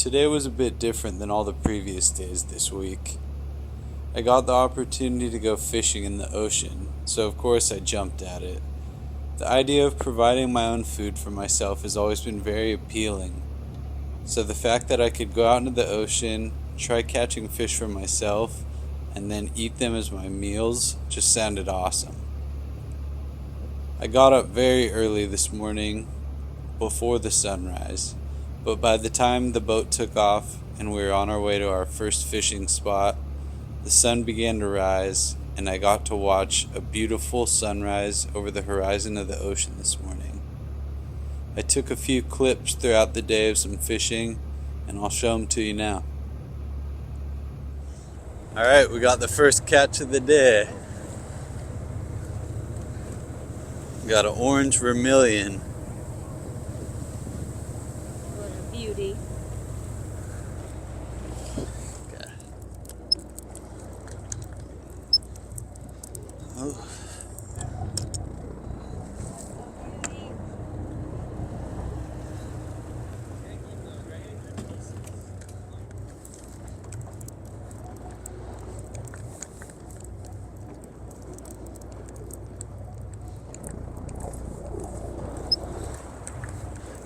Today was a bit different than all the previous days this week. I got the opportunity to go fishing in the ocean, so of course I jumped at it. The idea of providing my own food for myself has always been very appealing, so the fact that I could go out into the ocean, try catching fish for myself, and then eat them as my meals just sounded awesome. I got up very early this morning, before the sunrise, but by the time the boat took off and we were on our way to our first fishing spot, the sun began to rise and I got to watch a beautiful sunrise over the horizon of the ocean this morning. I took a few clips throughout the day of some fishing and I'll show them to you now. Alright, we got the first catch of the day. We got an orange vermilion. What a beauty. Okay. Oh.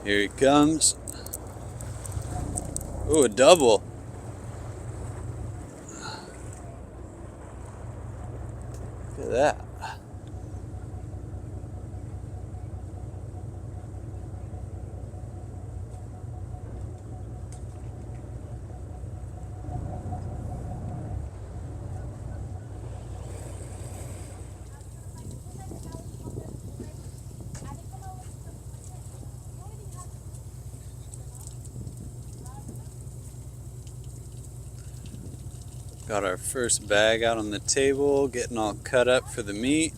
Here he comes. Ooh, a double. Look at that. Got our first bag out on the table, getting all cut up for the meat.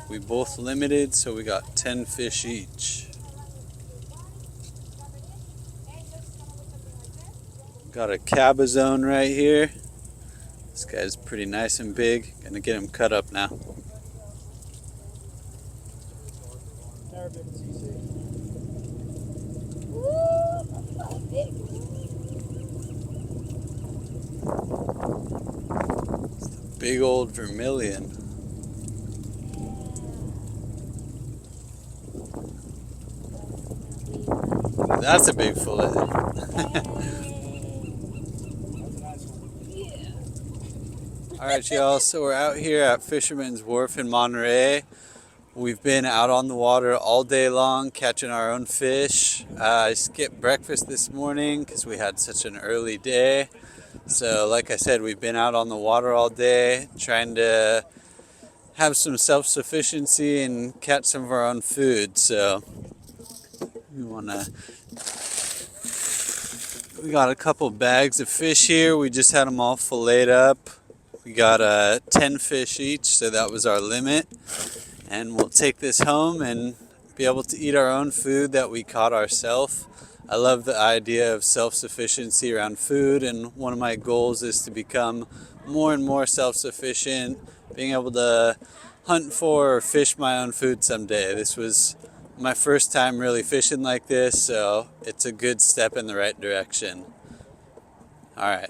We both limited, so we got 10 fish each. Got a cabezone right here. This guy's pretty nice and big. Gonna get him cut up now. Big old vermilion. That's a big fillet. Alright y'all, so we're out here at Fisherman's Wharf in Monterey. We've been out on the water all day long catching our own fish. I skipped breakfast this morning because we had such an early day. So like I said, we've been out on the water all day trying to have some self-sufficiency and catch some of our own food. So we got a couple bags of fish here. We just had them all filleted up. We got 10 fish each, so that was our limit. And we'll take this home and be able to eat our own food that we caught ourselves. I love the idea of self-sufficiency around food, and one of my goals is to become more and more self-sufficient, being able to hunt for or fish my own food someday. This was my first time really fishing like this, so it's a good step in the right direction. Alright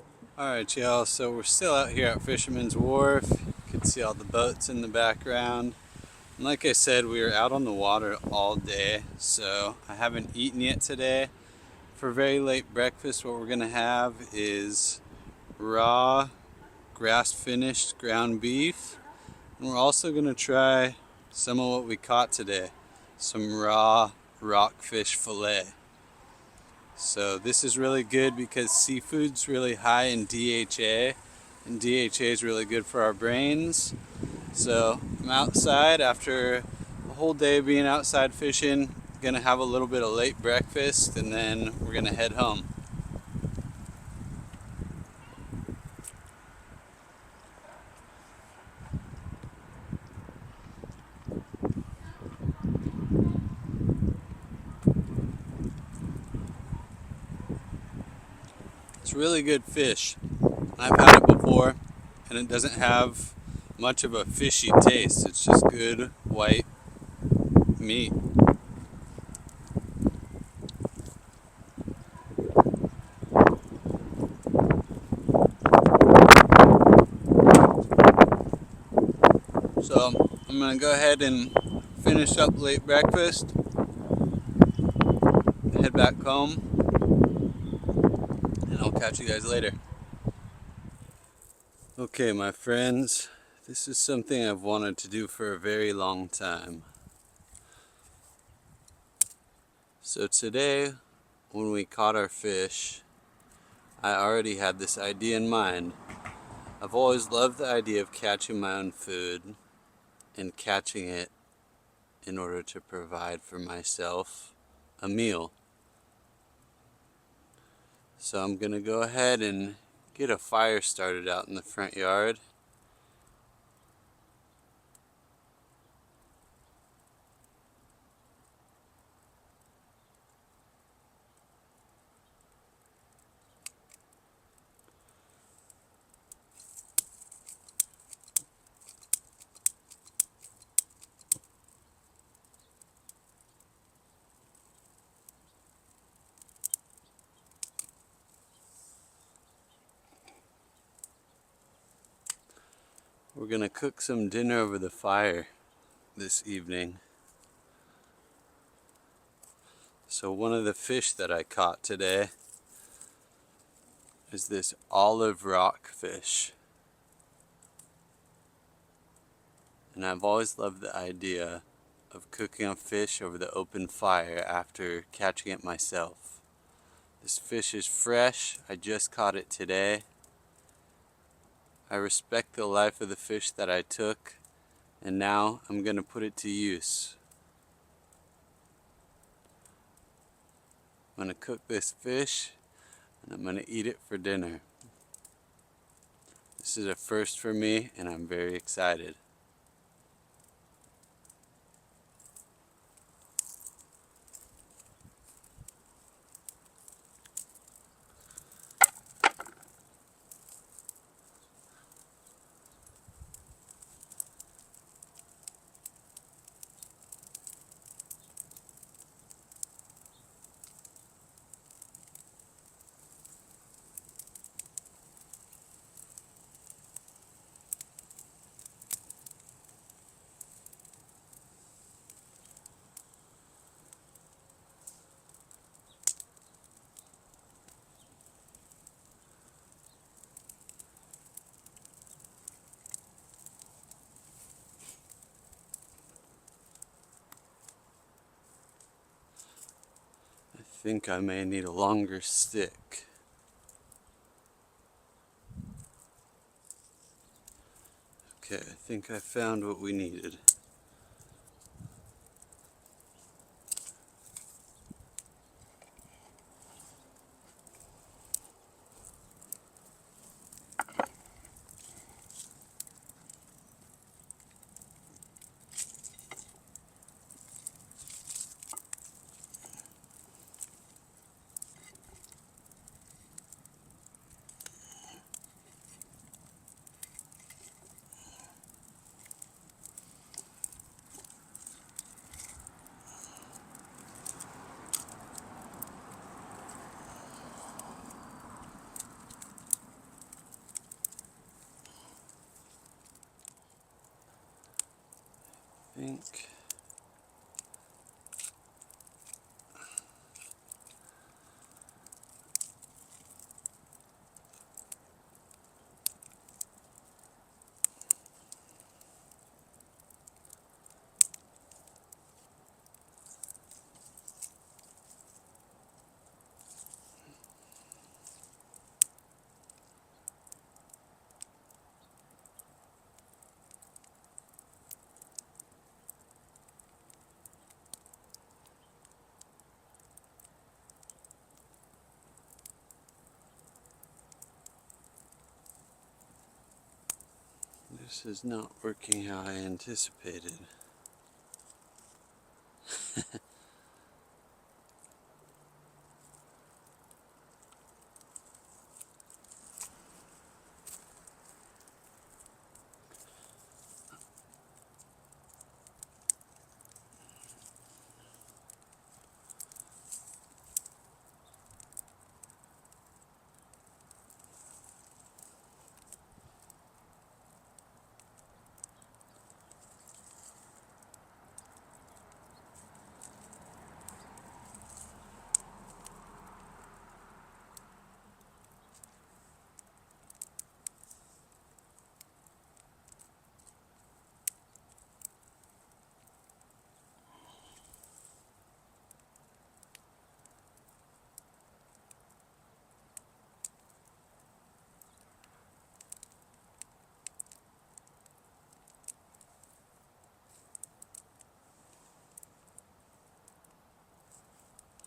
y'all, so we're still out here at Fisherman's Wharf. You can see all the boats in the background. And like I said, we were out on the water all day, so I haven't eaten yet today. For very late breakfast, what we're going to have is raw, grass-finished ground beef. And we're also going to try some of what we caught today, some raw rockfish fillet. So this is really good because seafood's really high in DHA, and DHA is really good for our brains. So I'm outside after a whole day being outside fishing. Gonna have a little bit of late breakfast and then we're gonna head home. It's really good fish. I've had it before and it doesn't have much of a fishy taste. It's just good white meat. So I'm gonna go ahead and finish up late breakfast, head back home, and I'll catch you guys later. Okay, my friends, this is something I've wanted to do for a very long time. So today, when we caught our fish, I already had this idea in mind. I've always loved the idea of catching my own food and catching it in order to provide for myself a meal. So I'm gonna go ahead and get a fire started out in the front yard. We're gonna cook some dinner over the fire this evening. So one of the fish that I caught today is this olive rock fish. And I've always loved the idea of cooking a fish over the open fire after catching it myself. This fish is fresh. I just caught it today. I respect the life of the fish that I took, and now I'm going to put it to use. I'm going to cook this fish, and I'm going to eat it for dinner. This is a first for me, and I'm very excited. I think I may need a longer stick. Okay, I think I found what we needed. I think this is not working how I anticipated.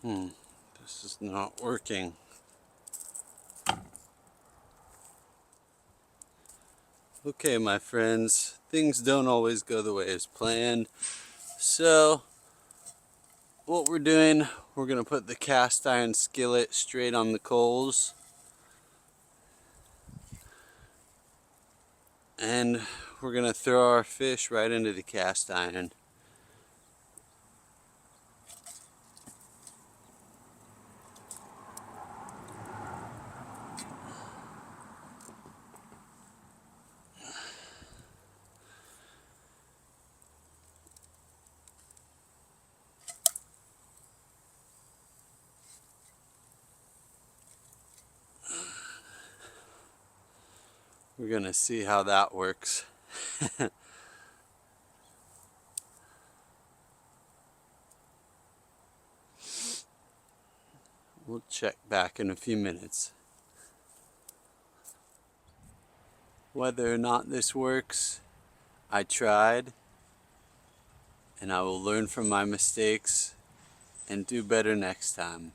This is not working. Okay, my friends, things don't always go the way as planned. So, what we're doing, we're going to put the cast iron skillet straight on the coals. And we're going to throw our fish right into the cast iron. We're going to see how that works. We'll check back in a few minutes. Whether or not this works, I tried, and I will learn from my mistakes and do better next time.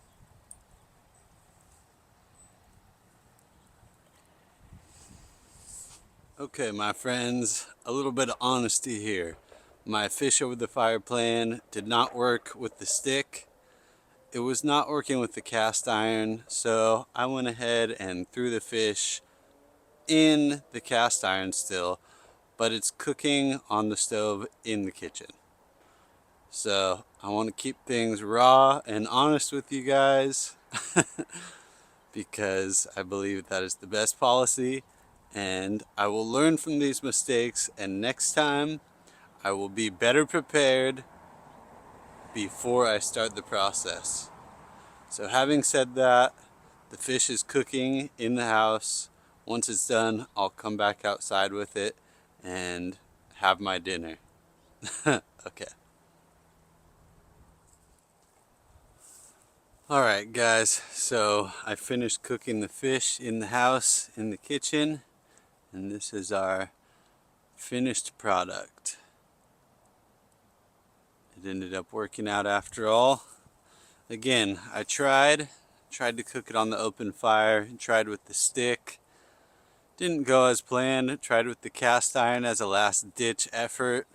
Okay, my friends, a little bit of honesty here. My fish over the fire plan did not work with the stick. It was not working with the cast iron, so I went ahead and threw the fish in the cast iron still, but it's cooking on the stove in the kitchen. So I want to keep things raw and honest with you guys because I believe that is the best policy, and I will learn from these mistakes, and next time I will be better prepared before I start the process. So having said that, the fish is cooking in the house. Once it's done, I'll come back outside with it and have my dinner. Okay. Alright guys, so I finished cooking the fish in the house, in the kitchen, and this is our finished product. It ended up working out after all. Again, I tried to cook it on the open fire, tried with the stick. Didn't go as planned, tried with the cast iron as a last ditch effort,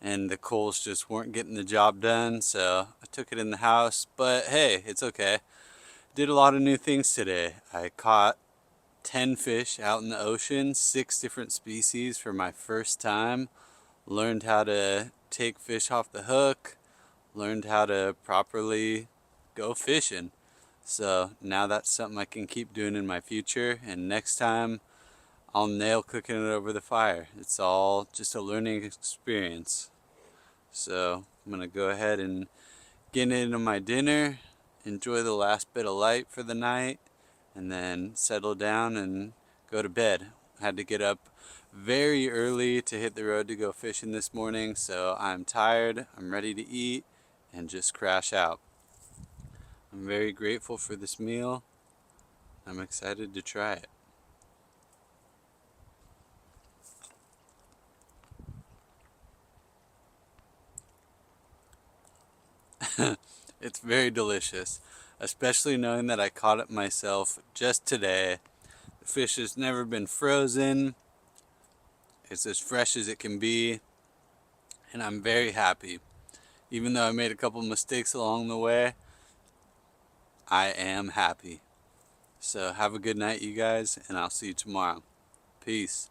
and the coals just weren't getting the job done, so I took it in the house, but hey, it's okay. Did a lot of new things today. I caught 10 fish out in the ocean, 6 different species for my first time. Learned how to take fish off the hook, learned how to properly go fishing. So now that's something I can keep doing in my future, and next time I'll nail cooking it over the fire. It's all just a learning experience. So I'm gonna go ahead and get into my dinner, enjoy the last bit of light for the night, and then settle down and go to bed. I had to get up very early to hit the road to go fishing this morning, so I'm tired, I'm ready to eat, and just crash out. I'm very grateful for this meal. I'm excited to try it. It's very delicious, especially knowing that I caught it myself just today. The fish has never been frozen. It's as fresh as it can be, and I'm very happy. Even though I made a couple mistakes along the way, I am happy. So have a good night, you guys, and I'll see you tomorrow. Peace.